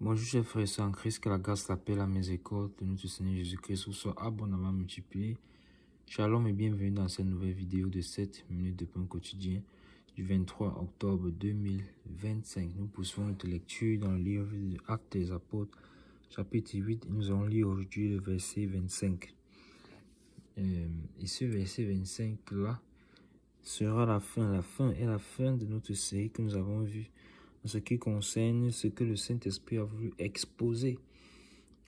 Bonjour chers frères et sœurs en Christ, que la grâce, la paix, la miséricorde de notre Seigneur Jésus-Christ vous soit abondamment multipliée. Shalom et bienvenue dans cette nouvelle vidéo de 7 minutes de pain quotidien du 23 octobre 2025. Nous poursuivons notre lecture dans le livre des Actes des Apôtres, chapitre 8. Et nous allons lire aujourd'hui le verset 25. Et ce verset 25 là sera la fin de notre série que nous avons vue en ce qui concerne ce que le Saint-Esprit a voulu exposer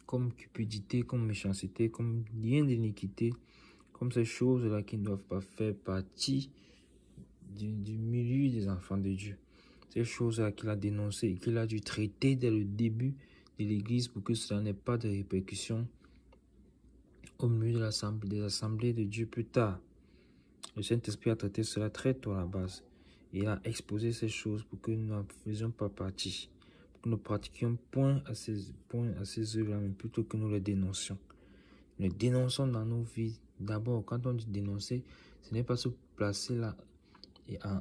comme cupidité, comme méchanceté, comme lien d'iniquité, comme ces choses-là qui ne doivent pas faire partie du milieu des enfants de Dieu. Ces choses-là qu'il a dénoncées et qu'il a dû traiter dès le début de l'Église pour que cela n'ait pas de répercussions au milieu des assemblées de Dieu plus tard. Le Saint-Esprit a traité cela très tôt à la base. Il a exposé ces choses pour que nous n'en faisions pas partie. Pour que nous pratiquions point à ces œuvres-là, mais plutôt que nous les dénoncions. Nous les dénonçons dans nos vies. D'abord, quand on dit dénoncer, ce n'est pas se placer là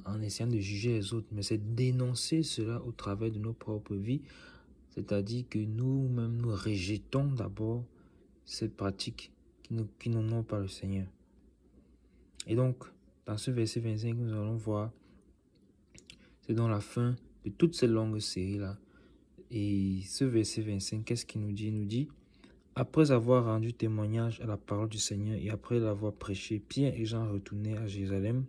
en essayant de juger les autres, mais c'est dénoncer cela au travers de nos propres vies. C'est-à-dire que nous-mêmes, nous rejetons d'abord ces pratiques qui n'honorent pas le Seigneur. Et donc, dans ce verset 25, nous allons voir, c'est dans la fin de toute cette longue série-là. Et ce verset 25, qu'est-ce qu'il nous dit? Il nous dit, après avoir rendu témoignage à la parole du Seigneur et après l'avoir prêché, Pierre et Jean retournaient à Jérusalem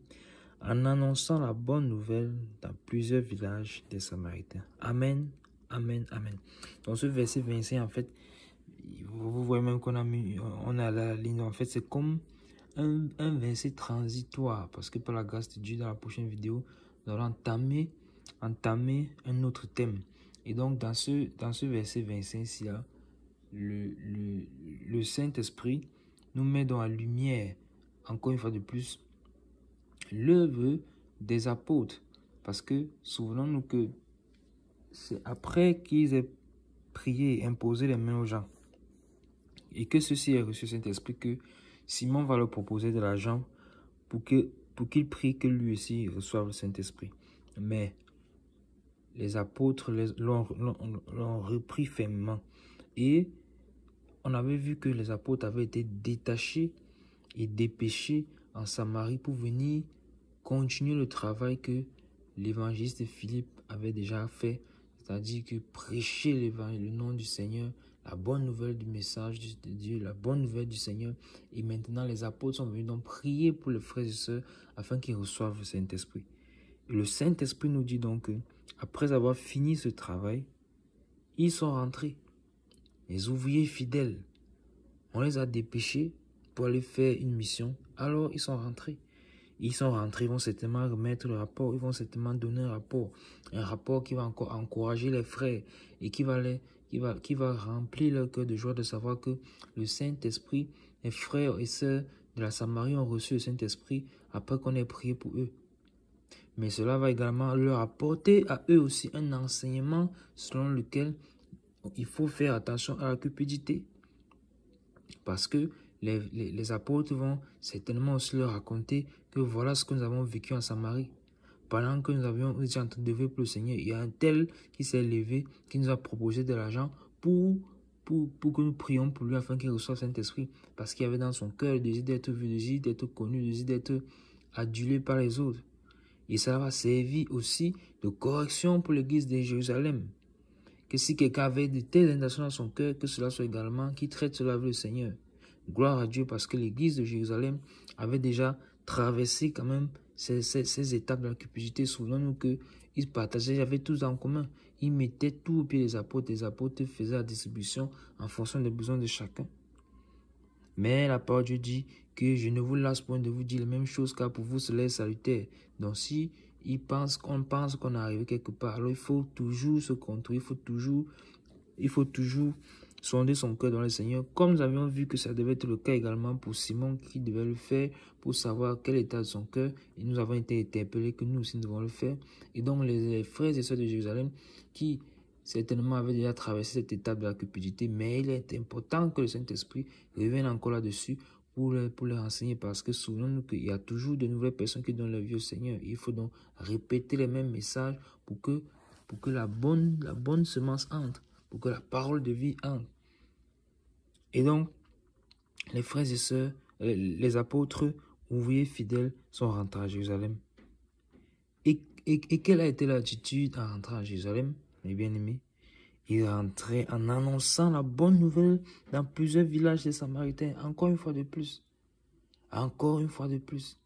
en annonçant la bonne nouvelle dans plusieurs villages des Samaritains. Amen, amen, amen. Dans ce verset 25, en fait, vous voyez même qu'on a la ligne, en fait, c'est comme un verset transitoire, parce que par la grâce de Dieu, dans la prochaine vidéo, nous allons entamer un autre thème. Et donc, dans ce verset 25, ici, là, le Saint-Esprit nous met dans la lumière, encore une fois de plus, l'œuvre des apôtres. Parce que, souvenons-nous que c'est après qu'ils aient prié et imposé les mains aux gens, et que ceux-ci aient reçu le Saint-Esprit, que Simon va leur proposer de l'argent pour qu'il prie que lui aussi reçoive le Saint-Esprit. Mais les apôtres l'ont repris fermement. Et on avait vu que les apôtres avaient été détachés et dépêchés en Samarie pour venir continuer le travail que l'évangéliste Philippe avait déjà fait, c'est-à-dire que prêcher le nom du Seigneur, la bonne nouvelle du message de Dieu, la bonne nouvelle du Seigneur. Et maintenant, les apôtres sont venus donc prier pour les frères et sœurs afin qu'ils reçoivent le Saint-Esprit. Et le Saint-Esprit nous dit donc que, après avoir fini ce travail, ils sont rentrés. Les ouvriers fidèles, on les a dépêchés pour aller faire une mission, alors ils sont rentrés. Ils sont rentrés, ils vont certainement remettre le rapport, ils vont certainement donner un rapport qui va encore encourager les frères et qui va remplir leur cœur de joie de savoir que le Saint-Esprit, les frères et sœurs de la Samarie ont reçu le Saint-Esprit après qu'on ait prié pour eux. Mais cela va également leur apporter à eux aussi un enseignement selon lequel il faut faire attention à la cupidité. Parce que les apôtres vont certainement aussi leur raconter que voilà ce que nous avons vécu en Samarie. Pendant que nous étions en train de veiller pour le Seigneur, il y a un tel qui s'est levé, qui nous a proposé de l'argent pour que nous prions pour lui afin qu'il reçoive le Saint-Esprit. Parce qu'il y avait dans son cœur le désir d'être vu, le désir d'être connu, le désir d'être adulé par les autres. Et ça va servir aussi de correction pour l'église de Jérusalem. Que si quelqu'un avait de telles intentions dans son cœur, que cela soit également qui traite cela avec le Seigneur. Gloire à Dieu, parce que l'église de Jérusalem avait déjà traversé quand même ces étapes de la cupidité. Souvenons-nous qu'ils partageaient, ils avaient tous en commun. Ils mettaient tout au pied des apôtres. Les apôtres faisaient la distribution en fonction des besoins de chacun. Mais la parole de Dieu dit que je ne vous lasse point de vous dire la même chose, car pour vous cela est salutaire. Donc si on pense qu'on est arrivé quelque part, alors il faut toujours se contrôler, il faut toujours sonder son cœur dans le Seigneur, comme nous avions vu que ça devait être le cas également pour Simon qui devait le faire pour savoir quel état de son cœur, et nous avons été interpellés que nous aussi nous devons le faire. Et donc les frères et sœurs de Jérusalem qui certainement avaient déjà traversé cette étape de la cupidité, mais il est important que le Saint-Esprit revienne encore là-dessus pour les enseigner, parce que souvenons-nous qu'il y a toujours de nouvelles personnes qui donnent leur vie au Seigneur. Il faut donc répéter les mêmes messages pour que la bonne semence entre. pour que la parole de vie entre. Et donc, les frères et sœurs, les apôtres, ouvriers fidèles sont rentrés à Jérusalem. Et quelle a été l'attitude en rentrant à Jérusalem, mes bien-aimés? Ils rentraient en annonçant la bonne nouvelle dans plusieurs villages des Samaritains, encore une fois de plus. Encore une fois de plus.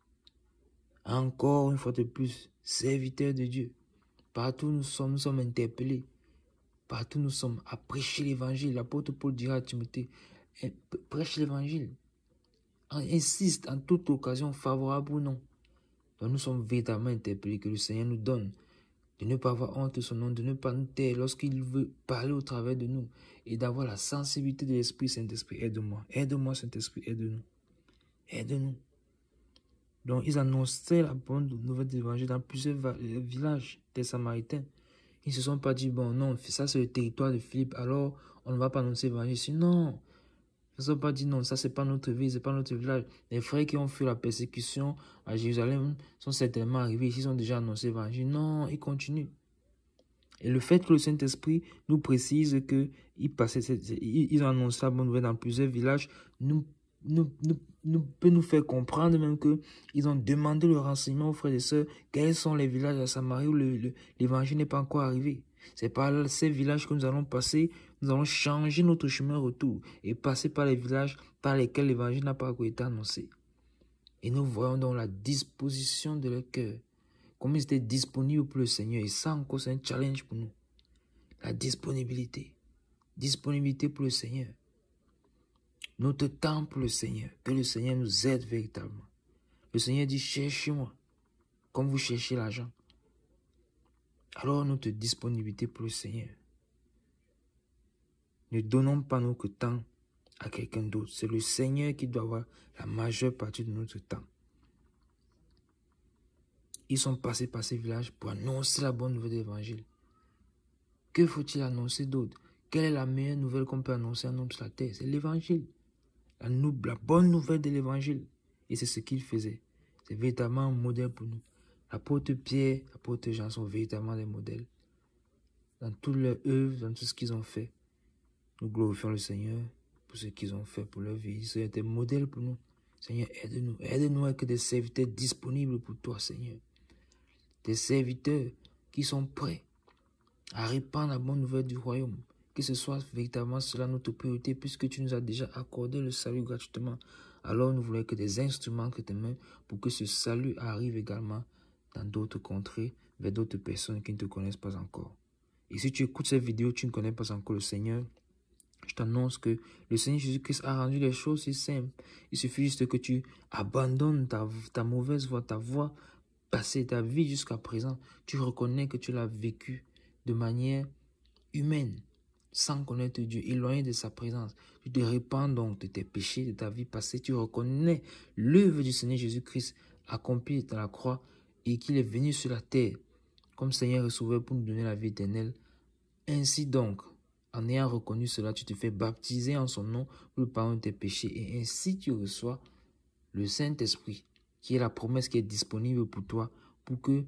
Encore une fois de plus, serviteurs de Dieu. Partout nous sommes interpellés. Partout nous sommes à prêcher l'évangile. L'apôtre Paul dira à Timothée, prêche l'évangile. Insiste en toute occasion, favorable ou non. Donc nous sommes véritablement interpellés que le Seigneur nous donne de ne pas avoir honte de son nom, de ne pas nous taire lorsqu'il veut parler au travers de nous et d'avoir la sensibilité de l'Esprit. Saint-Esprit, aide-moi. Aide-moi, Saint-Esprit, aide-nous. Aide-nous. Donc, ils annonçaient la bonne nouvelle de l'évangile dans plusieurs villages des Samaritains. Ils ne se sont pas dit, bon, non, ça c'est le territoire de Philippe, alors on ne va pas annoncer l'évangile. Non, ils ne se sont pas dit, non, ça c'est pas notre ville, c'est pas notre village. Les frères qui ont fait la persécution à Jérusalem sont certainement arrivés ici, ils ont déjà annoncé l'évangile. Non, ils continuent. Et le fait que le Saint-Esprit nous précise qu'ils ont annoncé la bonne nouvelle dans plusieurs villages, peut nous faire comprendre même qu'ils ont demandé le renseignement aux frères et sœurs, quels sont les villages à Samarie où l'évangile n'est pas encore arrivé. C'est par ces villages que nous allons passer, nous allons changer notre chemin retour et passer par les villages par lesquels l'évangile n'a pas encore été annoncé. Et nous voyons donc la disposition de leur cœur, comment ils étaient disponibles pour le Seigneur. Et ça encore, c'est un challenge pour nous. La disponibilité. Disponibilité pour le Seigneur. Notre temps pour le Seigneur. Que le Seigneur nous aide véritablement. Le Seigneur dit, cherchez-moi, comme vous cherchez l'argent. Alors notre disponibilité pour le Seigneur. Ne donnons pas notre temps à quelqu'un d'autre. C'est le Seigneur qui doit avoir la majeure partie de notre temps. Ils sont passés par ces villages pour annoncer la bonne nouvelle de l'évangile. Que faut-il annoncer d'autre? Quelle est la meilleure nouvelle qu'on peut annoncer à un homme sur la terre? C'est l'évangile. La bonne nouvelle de l'évangile. Et c'est ce qu'ils faisaient. C'est véritablement un modèle pour nous. L'apôtre Pierre, l'apôtre Jean sont véritablement des modèles. Dans toutes leurs œuvres, dans tout ce qu'ils ont fait. Nous glorifions le Seigneur pour ce qu'ils ont fait pour leur vie. Ils sont des modèles pour nous. Seigneur, aide-nous. Aide-nous avec des serviteurs disponibles pour toi, Seigneur. Des serviteurs qui sont prêts à répandre la bonne nouvelle du royaume. Que ce soit véritablement cela notre priorité, puisque tu nous as déjà accordé le salut gratuitement. Alors nous voulons que des instruments que tes mains pour que ce salut arrive également dans d'autres contrées, vers d'autres personnes qui ne te connaissent pas encore. Et si tu écoutes cette vidéo, tu ne connais pas encore le Seigneur, je t'annonce que le Seigneur Jésus-Christ a rendu les choses si simples. Il suffit juste que tu abandonnes ta mauvaise voie, ta voie passée, ta vie jusqu'à présent. Tu reconnais que tu l'as vécu de manière humaine, sans connaître Dieu, éloigné de sa présence. Tu te répands donc de tes péchés, de ta vie passée. Tu reconnais l'œuvre du Seigneur Jésus-Christ accomplie dans la croix et qu'il est venu sur la terre comme Seigneur et Sauveur pour nous donner la vie éternelle. Ainsi donc, en ayant reconnu cela, tu te fais baptiser en son nom pour le pardon de tes péchés. Et ainsi tu reçois le Saint-Esprit, qui est la promesse qui est disponible pour toi, pour que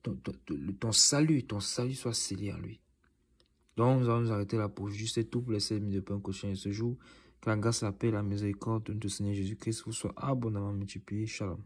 ton salut soit scellé en lui. Donc, nous allons nous arrêter là pour juste tout pour les 7 minutes de pain cochon de ce jour. Que la grâce, la paix, la miséricorde de notre Seigneur Jésus-Christ vous soit abondamment multipliée. Shalom.